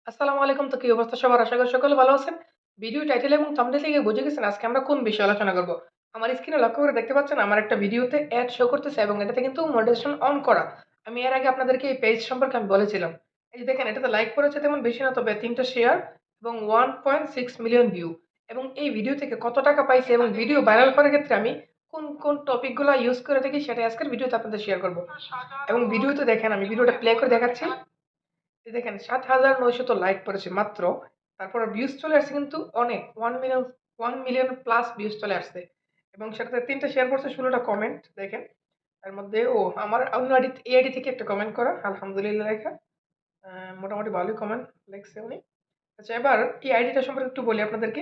আসসালামু আলাইকুম। তো কি অবস্থা সবার? আশা করি সকলে ভালো আছেন। ভিডিও টাইটেল এবং থাম্বনেল থেকে বুঝে গেছেন আজকে আমরা কোন বিষয়ে আলোচনা করব। আমার স্ক্রিনে লক্ষ্য করে দেখতে পাচ্ছেন আমার একটা ভিডিওতে অ্যাড শো করতেছে এবং এটাতে কিন্তু মনিটাইজেশন অন করা। আমি এর আগে আপনাদেরকে এই পেজ সম্পর্কে আমি বলেছিলাম। এই যে দেখেন এটাতে লাইক পড়েছে তেমন বেশি না, তবে ৩ টা শেয়ার এবং 1.6 মিলিয়ন ভিউ। এবং এই ভিডিও থেকে কত টাকা পাইছি এবং ভিডিও ভাইরাল করার ক্ষেত্রে আমি কোন টপিক গুলা ইউজ করে থাকি সেটা আজকের ভিডিওতে আপনাদের শেয়ার করব। এবং ভিডিওতে দেখেন আমি ভিডিওটা প্লে করে দেখাচ্ছি। এই দেখেন ৭,৯০০ লাইক পড়েছে মাত্র। তারপরে ভিউজ চলে আসছে কিন্তু অনেক 1 মিলিয়ন প্লাস ভিউজ চলে আসছে। এবং সেটাতে ৩ টা শেয়ার পড়ছে, ১৬ টা কমেন্ট দেখেন। তার মধ্যে আমার অন্য আইডি, এই আইডি থেকে একটা কমেন্ট করা আলহামদুলিল্লাহ লেখা। মোটামুটি ভালোই কমেন্ট লিখছে উনি। আচ্ছা, এবার এই আইডিটা সম্পর্কে একটু বলি আপনাদেরকে।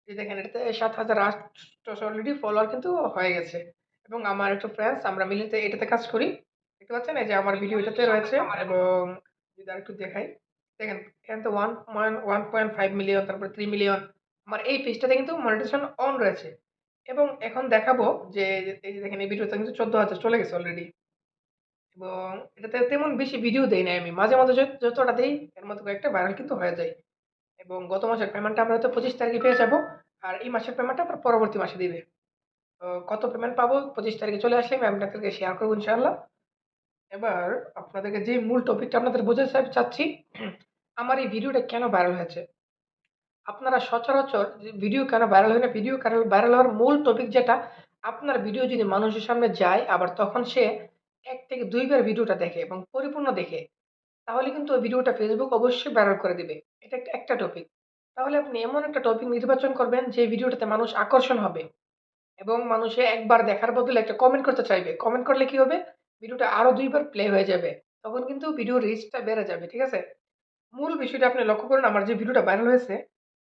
এই দেখেন এটাতে ৭,৮০০ অলরেডি ফলোয়ার কিন্তু হয়ে গেছে। এবং আমার একটু ফ্রেন্ডস আমরা মিলে এটাতে কাজ করি। দেখতে পাচ্ছেন এই যে আমার ভিডিও এটাতে রয়েছে। এবং যদি আরেকটু দেখাই, দেখেন এখানে তো 1.5 মিলিয়ন, তারপরে 3 মিলিয়ন। আমার এই পেজটাতে কিন্তু মনিটাইজেশন অন রয়েছে। এবং এখন দেখাবো যে এই যে দেখেন এই ভিডিওতে কিন্তু 14,000 চলে গেছে অলরেডি। এবং এটাতে তেমন বেশি ভিডিও দেই নাই আমি। মাঝে, মাঝে যতটা দেই এর মধ্যে কয়েকটা ভাইরাল কিন্তু হয়ে যায়। এবং গত মাসের পেমেন্টটা আমরা হয়তো 25 তারিখে পেয়ে যাবো। আর এই মাসের পেমেন্টটা আবার পরবর্তী মাসে দিবে। তো কত পেমেন্ট পাবো 25 তারিখে চলে আসলে আমি আপনাদেরকে শেয়ার করব ইনশাআল্লাহ। এবার আপনাদেরকে যে মূল টপিকটা আপনাদের বোঝাতে চাচ্ছি, আমার এই ভিডিওটা কেন ভাইরাল হয়েছে? আপনারা সচরাচর যে ভিডিও কেন ভাইরাল হয় না? ভিডিও ভাইরাল হওয়ার মূল টপিক যেটা, আপনার ভিডিও যদি মানুষের সামনে যায় আবার তখন সে ১ থেকে ২ বার ভিডিওটা দেখে এবং পরিপূর্ণ দেখে, তাহলে কিন্তু ওই ভিডিওটা Facebook অবশ্যই ভাইরাল করে দিবে। এটা একটা টপিক। তাহলে আপনি এমন একটা টপিক নির্বাচন করবেন যে ভিডিওটাতে মানুষ আকর্ষণ হবে এবং মানুষে একবার দেখার বদলে একটা কমেন্ট করতে চাইবে। কমেন্ট করলে কি হবে? ভিডিওটা আরো ২ বার প্লে হয়ে যাবে। তখন কিন্তু ভিডিওর রিচটা বেড়ে যাবে। ঠিক আছে? মূল বিষয়টা আপনি লক্ষ্য করুন, আমার যে ভিডিওটা ভাইরাল হয়েছে,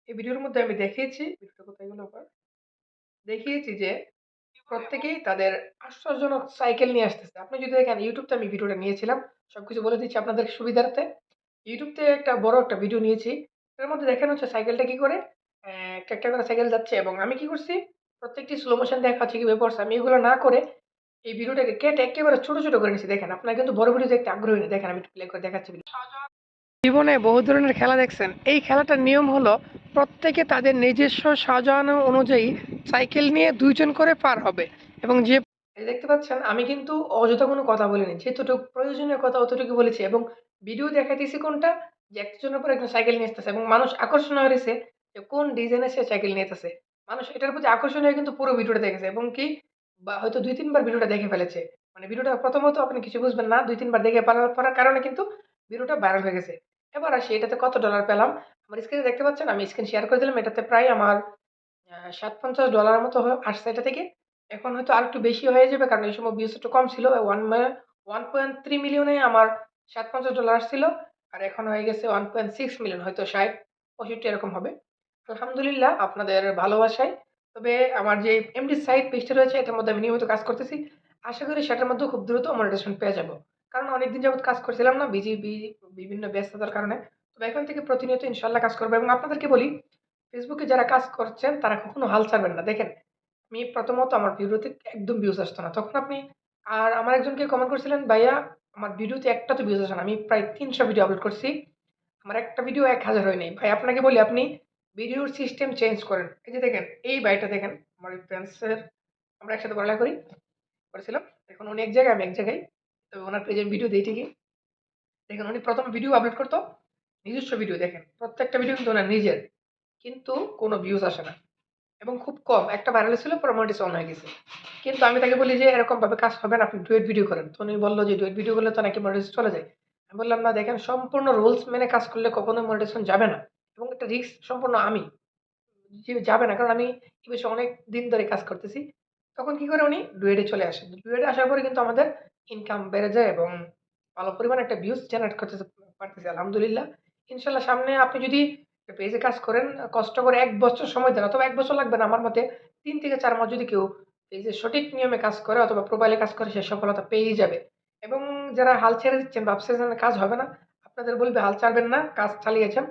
এই ভিডিওর মধ্যে আমি দেখিয়েছি, ভিডিওটা কোথায় গেল আবার? দেখিয়েছি যে প্রত্যেকেই তাদের আশ্চর্যজনক সাইকেল নিয়ে আসতেছে। আপনি যদি দেখেন YouTube তে আমি ভিডিওটা নিয়েছিলাম। সবকিছু বলে দিচ্ছি আপনাদের সুবিধার্থে। YouTube তে একটা বড় একটা ভিডিও নিয়েছি। এর মধ্যে দেখানো হচ্ছে সাইকেলটা কি করে একটা করে সাইকেল যাচ্ছে এবং আমি কি করছি? প্রত্যেকটি স্লো মোশন দেখাচ্ছে কিভাবে করছে। আমি এগুলো না করে এই ভিডিওটাকে কেটে একেবারে ছোট, ছোট করে নিছি। দেখেন আপনারা কিন্তু বড় ভিডিও দেখতে আগ্রহী না। দেখেন আমি একটু প্লে করে দেখাচ্ছি ভিডিও। জীবনে বহু ধরনের খেলা দেখছেন। এই খেলাটার নিয়ম হলো প্রত্যেকে তাদের নিজস্ব সাজানো অনুযায়ী সাইকেল নিয়ে ২ জন করে পার হবে এবং যে এই দেখতে পাচ্ছেন আমি কিন্তু অযথা কোনো কথা বলিনি। যেতটুকু প্রয়োজনীয় কথা অতটুকু বলেছি এবং ভিডিও দেখাইতেছি কোনটা? যে একজনের পর একজন সাইকেল নিয়ে আসতেছে এবং মানুষ আকর্ষণ হয়ে রইছে যে কোন ডিজাইনের সে সাইকেল নিয়ে আইতেছে। মানুষ এটার প্রতি আকর্ষণ হয়ে কিন্তু পুরো ভিডিওটা দেখেছে এবং কি বা হয়তো ২-৩ বার ভিডিওটা দেখে ফেলেছে। মানে ভিডিওটা প্রথমত আপনি কিছু বুঝবেন না। ২-৩ বার দেখে পড়ার কারণে কিন্তু ভিডিওটা ভাইরাল হয়ে গেছে। এবার আসি এটাতে কত ডলার পেলাম। আমার স্ক্রিনে দেখতে পাচ্ছেন আমি স্ক্রিন শেয়ার করে দিলাম। এটাতে প্রায় আমার $৫০ মতো আসছে এটা থেকে। এখন হয়তো আরেকটু বেশি হয়ে যাবে কারণ এই সময় ভিউজ একটু কম ছিল। 1.3 মিলিয়নে আমার $৫০ আসছিল। আর এখন হয়ে গেছে 1.6 মিলিয়ন, হয়তো ৬০-৬৫ এরকম হবে। আলহামদুলিল্লাহ আপনাদের ভালোবাসায়। তবে আমার যে এমডি সাইট পেজটা রয়েছে এটার মধ্যে আমি নিয়মিত কাজ করতেছি। আশা করি সেটার মধ্যেও খুব দ্রুত মনিটাইজেশন পেয়ে যাবো। কারণ অনেকদিন যাবত কাজ করছিলাম না বিভিন্ন ব্যস্ততার কারণে। তবে এখন থেকে প্রতিনিয়ত ইনশাআল্লাহ কাজ করব এবং আপনাদেরকে বলি ফেসবুকে যারা কাজ করছেন তারা কখনো হাল ছাড়বেন না। দেখেন, আমি প্রথমত আমার ভিডিওতে একদম ভিউজ আসতো না। তখন আপনি আর আমার একজনকে কমেন্ট করছিলেন, "ভাইয়া আমার ভিডিওতে একটা তো ভিউজ আসে না। আমি প্রায় ৩০০ ভিডিও আপলোড করছি। আমার একটা ভিডিও ১,০০০ হয় নাই।" ভাই আপনাকে বলি আপনি ভিডিওর সিস্টেম চেঞ্জ করেন। এই যে দেখেন, এই ভাইটা দেখেন, আমার এই ফ্রেন্ডসের আমরা একসাথে পড়ালেখা করেছিলাম। এখন উনি এক জায়গায়, আমি এক জায়গায়। তো উনার পেজে ভিডিও দেই ঠিকই। দেখেন উনি ১ম ভিডিও আপলোড করত, নিজস্ব ভিডিও দেখেন। প্রত্যেকটা ভিডিও কিন্তু উনার নিজের। কিন্তু কোনো ভিউজ আসে না। এবং খুব কম। একটা ভাইরাল ছিল পরে মনিটাইজেশন হয়ে গেছে। কিন্তু আমি তাকে বলি যে, "এরকম ভাবে কাজ হবে না। আপনি ডুয়েট ভিডিও করেন।" তো উনি বলল যে, "ডুয়েট ভিডিও করলে তো নাকি মনিটাইজেশন চলে যায়।" আমি বললাম, "না দেখেন সম্পূর্ণ রুলস মেনে কাজ করলে কখনোই মনিটাইজেশন যাবে না। এবং এটা রিস্ক সম্পূর্ণ আমি। জি যাবে না। কারণ আমি এই বিষয়ে অনেক দিন ধরে কাজ করতেছি।" তখন কি করে উনি ডুয়েটে চলে আসেন। ডুয়েটে আসার পরে কিন্তু আমাদের ইনকাম বেড়ে যায় এবং ভালো পরিমাণে একটা ভিউজ জেনারেট করতে পারতেছি আলহামদুলিল্লাহ। ইনশাআল্লাহ সামনে আপনি যদি পেজে কাজ করেন, কষ্ট করে ১ বছর সময় দেন অথবা ১ বছর লাগবে না আমার মতে ৩ থেকে ৪ মাস যদি কেউ পেজে সঠিক নিয়মে কাজ করে অথবা প্রোফাইলে কাজ করে সে সফলতা পেয়েই যাবে। এবং যারা হাল ছেড়ে দিচ্ছেন ভাবতেছেন কাজ হবে না, আপনাদের বলবে হাল ছাড়বেন না, কাজ চালিয়ে যান।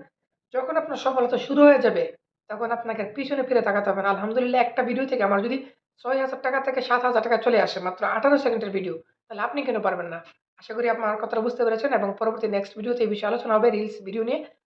যখন আপনার সফলতা শুরু হয়ে যাবে তখন আপনাকে আর পিছনে ফিরে তাকাতে হবে না। আলহামদুলিল্লাহ একটা ভিডিও থেকে আমার যদি ৳৬,০০০ থেকে ৳৭,০০০ চলে আসে মাত্র ১৮ সেকেন্ডের ভিডিও, তাহলে আপনি কেন পারবেন না? আশা করি আমার কথাটা বুঝতে পেরেছেন এবং পরবর্তী নেক্সট ভিডিওতে এই বিষয়ে আলোচনা হবে রিলস ভিডিও নিয়ে।